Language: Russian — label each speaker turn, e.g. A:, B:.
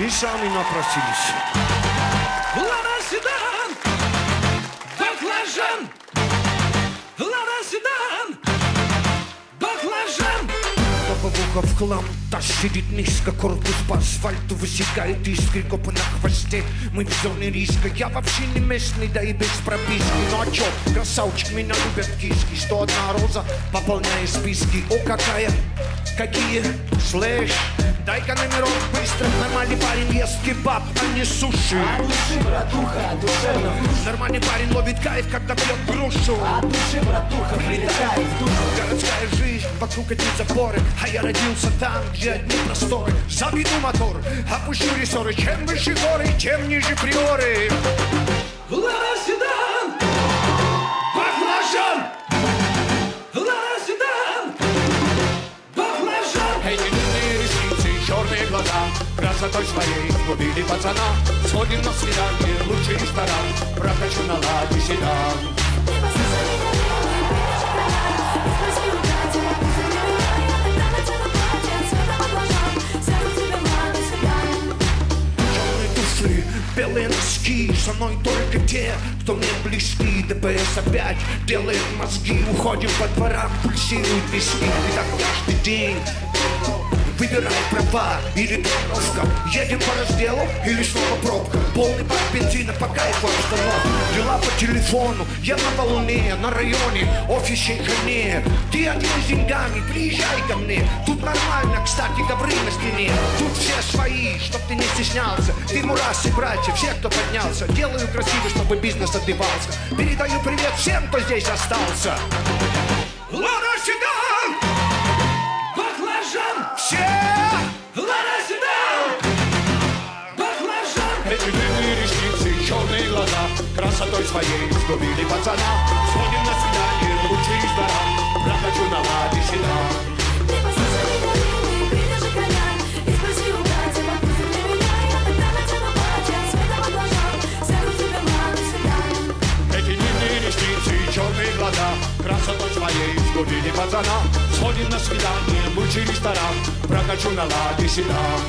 A: И сами напросились.
B: Лада седан, баклажан. Лада седан, баклажан.
A: Топовуха в хлам, тащ сидит низко, корпус по асфальту высекает искры, копы на хвосте. Мы в зоне риска, я вообще не местный, да и без прописки. Ну а чё, красавчик, меня любят киски. 101 роза, пополняя списки. О, какие, слышь, дай-ка номерок быстро. Нормальный парень ест кебаб, а не суши.
C: От души, братуха, душевно.
A: Нормальный парень ловит кайф, когда пьет грушу.
C: От души, братуха, прилетает в душу.
A: Городская жизнь, вокруг одни заборы, а я родился там, где одни просторы. Заведу мотор, опущу рессоры. Чем выше горы, тем ниже приоры.
B: Лада седан, баклажан. Лада седан, баклажан.
A: Эти длинные ресницы, черные глаза, красотой своей сгубили пацана. Сходим на свидание, лучший ресторан, прокачу на ладе седан. Белые носки, со мной только те, кто мне близки. ДПС опять делает мозги. Уходим по дворам, пульсируют виски. И так каждый день. Выбирай права или тренировка. Едем по разделу или снова пробка. Полный бак бензина по кайфу обстановка. Дела по телефону, я на волне, на районе, офисе хранее. Ты один с деньгами, приезжай ко мне. Тут нормально, кстати, ковры на стене. Тут все свои, чтоб ты не стеснялся. Ты мурасы, братья, все, кто поднялся. Делаю красиво, чтобы бизнес отбивался. Передаю привет всем, кто здесь остался. Лада седан,
B: Баклажан,
A: все!
B: лада седан, баклажан.
A: Эти длинные ресницы, черные глаза, красотой своей сгубили пацана. Сходим на свидание, лучший ресторан, прокачу на ладе седан. Черные глаза, красотой своей сгубили пацана. Сходим на свидание, лучший ресторан, прокачу на ладе седан.